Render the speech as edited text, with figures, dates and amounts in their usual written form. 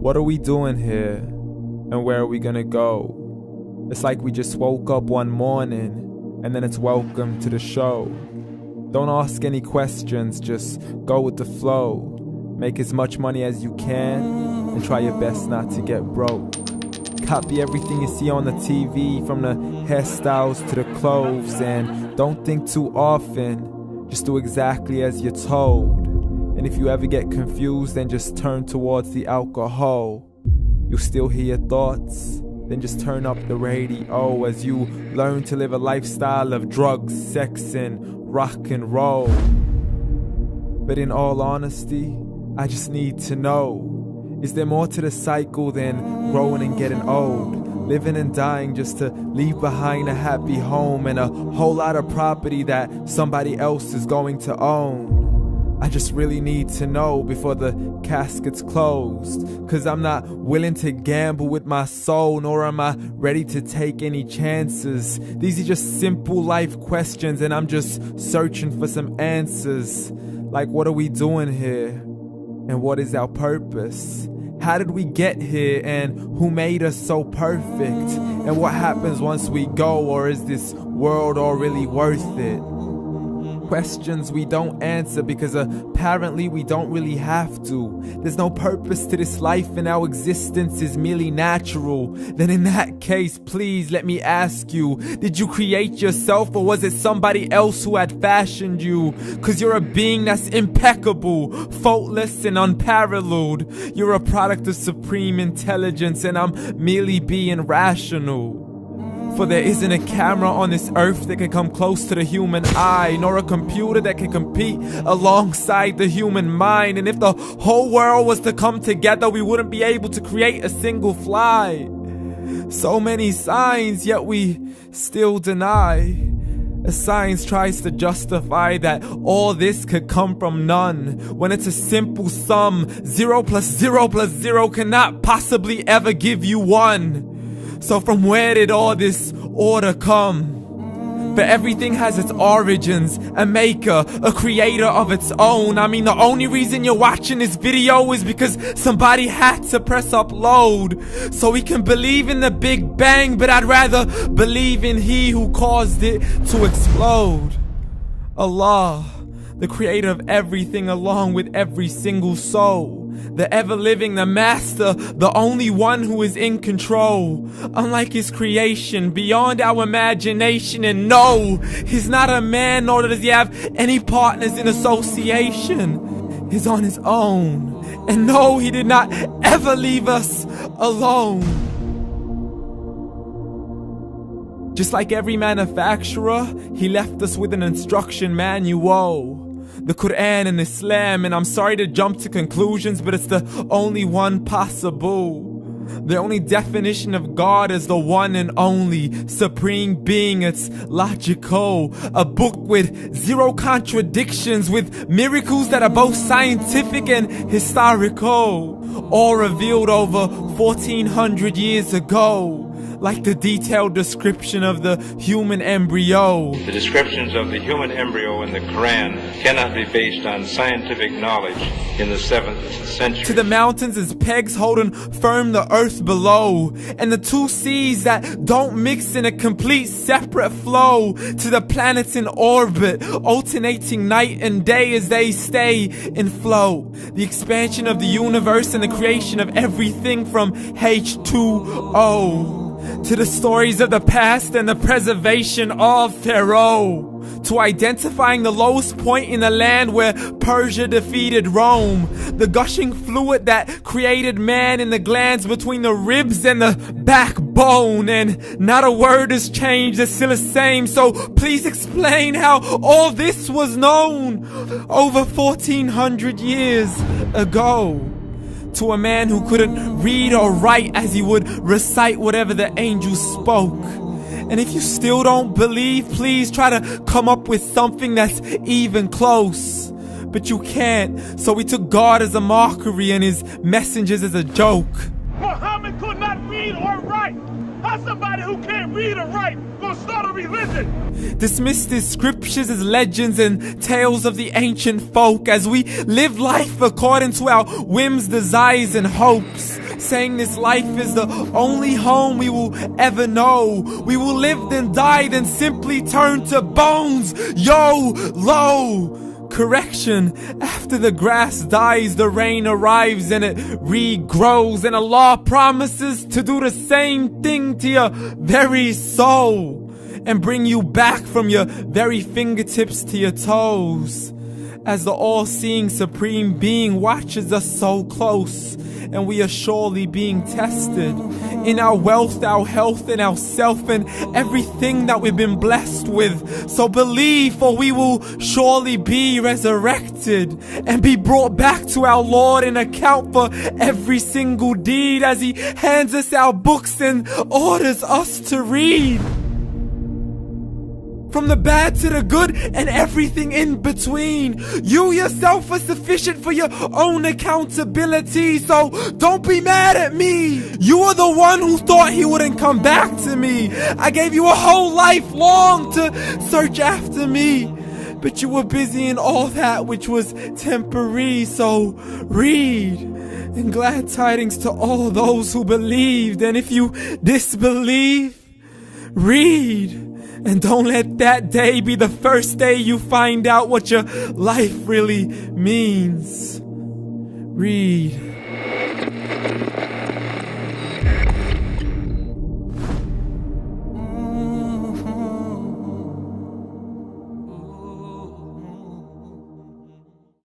What are we doing here? And where are we gonna go? It's like we just woke up one morning and then it's welcome to the show. Don't ask any questions, just go with the flow. Make as much money as you can and try your best not to get broke. Copy everything you see on the TV, from the hairstyles to the clothes, and don't think too often, just do exactly as you're told. And if you ever get confused, then just turn towards the alcohol. You'll still hear your thoughts, then just turn up the radio as you learn to live a lifestyle of drugs, sex, and rock and roll. But in all honesty, I just need to know, is there more to the cycle than growing and getting old? Living and dying just to leave behind a happy home and a whole lot of property that somebody else is going to own. I just really need to know before the casket's closed, 'cause I'm not willing to gamble with my soul, nor am I ready to take any chances. These are just simple life questions and I'm just searching for some answers. Like, what are we doing here? And what is our purpose? How did we get here, and who made us so perfect? And what happens once we go, or is this world all really worth it? Questions we don't answer because apparently we don't really have to. There's no purpose to this life and our existence is merely natural. Then in that case, please let me ask you, did you create yourself, or was it somebody else who had fashioned you? 'Cause you're a being that's impeccable, faultless and unparalleled. You're a product of supreme intelligence and I'm merely being rational. For there isn't a camera on this earth that can come close to the human eye, nor a computer that can compete alongside the human mind. And if the whole world was to come together, we wouldn't be able to create a single fly. So many signs, yet we still deny. As science tries to justify that all this could come from none, when it's a simple sum. 0 plus 0 plus 0 cannot possibly ever give you 1. So from where did all this order come? But everything has its origins, a maker, a creator of its own. I mean, the only reason you're watching this video is because somebody had to press upload. So we can believe in the Big Bang, but I'd rather believe in He who caused it to explode. Allah, the creator of everything along with every single soul. The ever-living, the master, the only one who is in control. Unlike his creation, beyond our imagination. And no, he's not a man, nor does he have any partners in association. He's on his own. And no, he did not ever leave us alone. Just like every manufacturer, he left us with an instruction manual. The Quran and Islam, and I'm sorry to jump to conclusions, but it's the only one possible. The only definition of God is the one and only supreme being. It's logical, a book with 0 contradictions, with miracles that are both scientific and historical, all revealed over 1400 years ago. Like the detailed description of the human embryo. The descriptions of the human embryo in the Quran cannot be based on scientific knowledge in the 7th century. To the mountains as pegs holding firm the earth below, and the 2 seas that don't mix in a complete separate flow. To the planets in orbit, alternating night and day as they stay in flow. The expansion of the universe and the creation of everything from H2O. To the stories of the past and the preservation of Pharaoh. To identifying the lowest point in the land where Persia defeated Rome. The gushing fluid that created man in the glands between the ribs and the backbone. And not a word has changed, it's still the same. So please explain how all this was known over 1400 years ago. To a man who couldn't read or write as he would recite whatever the angels spoke. And if you still don't believe, please try to come up with something that's even close. But you can't, so we took God as a mockery and his messengers as a joke. Muhammad could not read or write. How somebody who can't read or write gonna start a religion? Dismissed his scriptures as legends and tales of the ancient folk as we live life according to our whims, desires, and hopes. saying this life is the only home we will ever know. We will live then die, then simply turn to bones. YOLO! Correction, after the grass dies, the rain arrives and it regrows, and Allah promises to do the same thing to your very soul and bring you back from your very fingertips to your toes, as the all-seeing supreme being watches us so close, and we are surely being tested in our wealth, our health, and our self, and everything that we've been blessed with. So believe, for we will surely be resurrected and be brought back to our Lord and account for every single deed, as He hands us our books and orders us to read. From the bad to the good and everything in between. You yourself are sufficient for your own accountability, so don't be mad at me. You are the one who thought He wouldn't come back to me. I gave you a whole life long to search after me, but you were busy in all that which was temporary. So read, and glad tidings to all those who believed. And if you disbelieve, read. And don't let that day be the first day you find out what your life really means. Read.